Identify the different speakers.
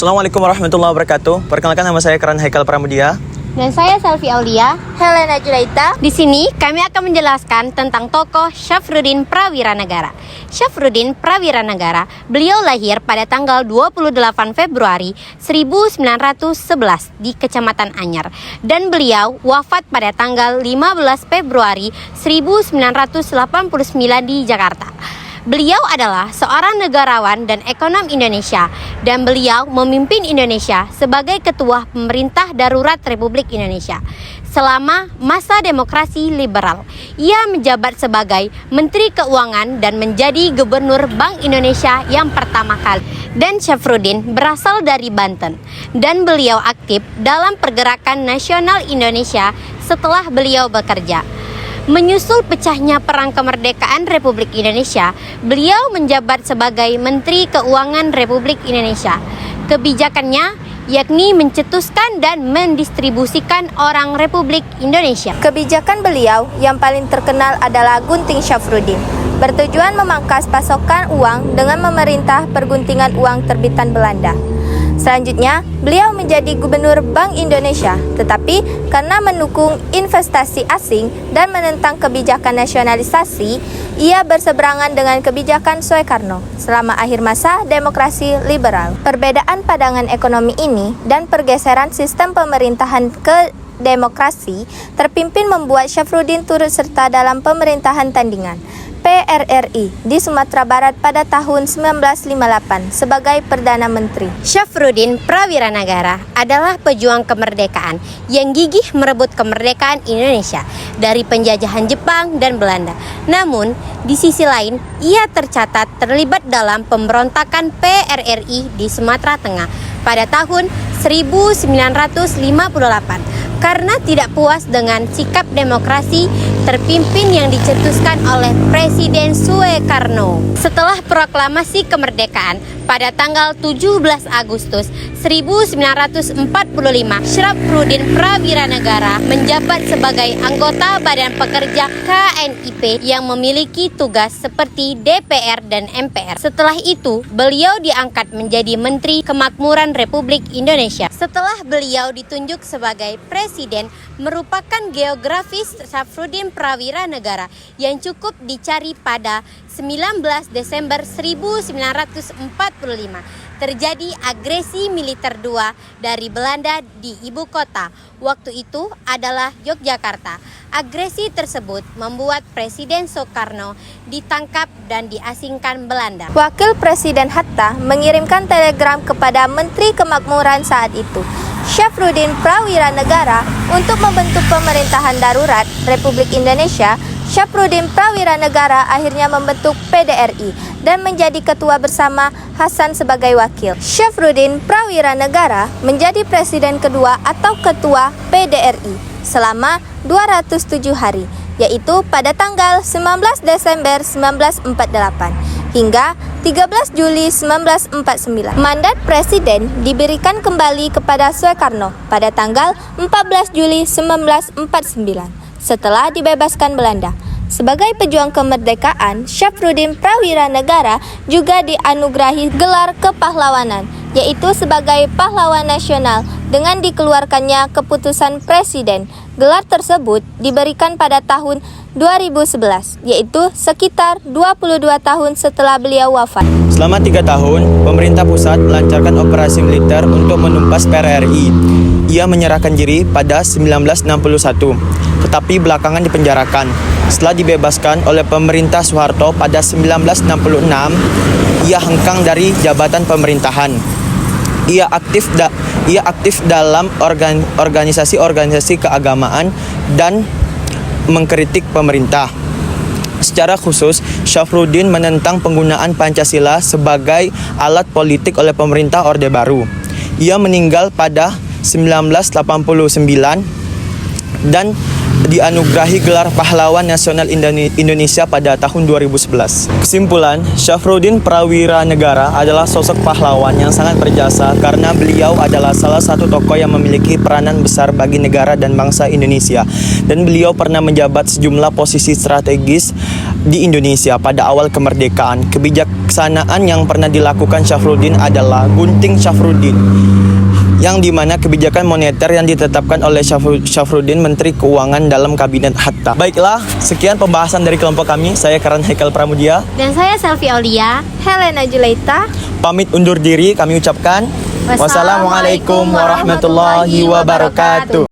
Speaker 1: Assalamualaikum warahmatullahi wabarakatuh. Perkenalkan, nama saya Karan Haikal Pramudia.
Speaker 2: Dan saya Selvi Aulia.
Speaker 3: Helena Julaita.
Speaker 2: Di sini kami akan menjelaskan tentang tokoh Syafruddin Prawiranegara. Syafruddin Prawiranegara, beliau lahir pada tanggal 28 Februari 1911 di Kecamatan Anyar. Dan beliau wafat pada tanggal 15 Februari 1989 di Jakarta. Beliau adalah seorang negarawan dan ekonom Indonesia, dan beliau memimpin Indonesia sebagai Ketua Pemerintah Darurat Republik Indonesia selama masa demokrasi liberal. Ia menjabat sebagai Menteri Keuangan dan menjadi Gubernur Bank Indonesia yang pertama kali. Dan Syafruddin berasal dari Banten, dan beliau aktif dalam pergerakan nasional Indonesia setelah beliau bekerja. Menyusul pecahnya Perang Kemerdekaan Republik Indonesia, beliau menjabat sebagai Menteri Keuangan Republik Indonesia. Kebijakannya yakni mencetuskan dan mendistribusikan orang Republik Indonesia.
Speaker 3: Kebijakan beliau yang paling terkenal adalah Gunting Syafruddin, bertujuan memangkas pasokan uang dengan memerintah perguntingan uang terbitan Belanda. Selanjutnya, beliau menjadi Gubernur Bank Indonesia, tetapi karena mendukung investasi asing dan menentang kebijakan nasionalisasi, ia berseberangan dengan kebijakan Soekarno selama akhir masa demokrasi liberal. Perbedaan pandangan ekonomi ini dan pergeseran sistem pemerintahan ke demokrasi terpimpin membuat Syafruddin turut serta dalam pemerintahan tandingan PRRI di Sumatera Barat pada tahun 1958 sebagai Perdana Menteri.
Speaker 2: Syafruddin Prawiranegara adalah pejuang kemerdekaan yang gigih merebut kemerdekaan Indonesia dari penjajahan Jepang dan Belanda. Namun, di sisi lain, ia tercatat terlibat dalam pemberontakan PRRI di Sumatera Tengah pada tahun 1958. Karena tidak puas dengan sikap demokrasi terpimpin yang dicetuskan oleh Presiden Soekarno. Setelah proklamasi kemerdekaan pada tanggal 17 Agustus 1945, Syafruddin Prawiranegara menjabat sebagai anggota Badan Pekerja KNIP yang memiliki tugas seperti DPR dan MPR. Setelah itu, beliau diangkat menjadi Menteri Kemakmuran Republik Indonesia. Setelah beliau ditunjuk sebagai Presiden, merupakan geografis Syafruddin Prawiranegara yang cukup dicari pada 19 Desember 1945. Terjadi agresi militer II dari Belanda di ibu kota. Waktu itu adalah Yogyakarta. Agresi tersebut membuat Presiden Soekarno ditangkap dan diasingkan Belanda.
Speaker 3: Wakil Presiden Hatta mengirimkan telegram kepada Menteri Kemakmuran saat itu, Syafruddin Prawiranegara, untuk membentuk pemerintahan darurat Republik Indonesia. Syafruddin Prawiranegara akhirnya membentuk PDRI dan menjadi ketua bersama Hasan sebagai wakil. Syafruddin Prawiranegara menjadi presiden kedua atau ketua PDRI selama 207 hari, yaitu pada tanggal 19 Desember 1948 hingga 13 Juli 1949. Mandat presiden diberikan kembali kepada Soekarno pada tanggal 14 Juli 1949 setelah dibebaskan Belanda. Sebagai pejuang kemerdekaan, Syafruddin Prawiranegara juga dianugerahi gelar kepahlawanan, yaitu sebagai pahlawan nasional dengan dikeluarkannya keputusan presiden. Gelar tersebut diberikan pada tahun 2011, yaitu sekitar 22 tahun setelah beliau wafat.
Speaker 1: Selama 3 tahun, pemerintah pusat melancarkan operasi militer untuk menumpas PRRI. Ia menyerahkan diri pada 1961, tetapi belakangan dipenjarakan. Setelah dibebaskan oleh pemerintah Soeharto pada 1966, ia hengkang dari jabatan pemerintahan. Ia aktif dalam organisasi-organisasi keagamaan dan mengkritik pemerintah. Secara khusus, Syafruddin menentang penggunaan Pancasila sebagai alat politik oleh pemerintah Orde Baru. Ia meninggal pada 1989 dan dianugerahi gelar Pahlawan Nasional Indonesia pada tahun 2011. Kesimpulan, Syafruddin Prawiranegara adalah sosok pahlawan yang sangat berjasa karena beliau adalah salah satu tokoh yang memiliki peranan besar bagi negara dan bangsa Indonesia. Dan beliau pernah menjabat sejumlah posisi strategis di Indonesia pada awal kemerdekaan, kebijaksanaan yang pernah dilakukan Syafruddin adalah Gunting Syafruddin, yang dimana kebijakan moneter yang ditetapkan oleh Syafruddin Menteri Keuangan dalam Kabinet Hatta. Baiklah, sekian pembahasan dari kelompok kami. Saya Karan Haikal Pramudia.
Speaker 2: Dan saya Selvi Aulia.
Speaker 3: Helena Julaita.
Speaker 1: Pamit undur diri, kami ucapkan wassalamualaikum warahmatullahi wabarakatuh.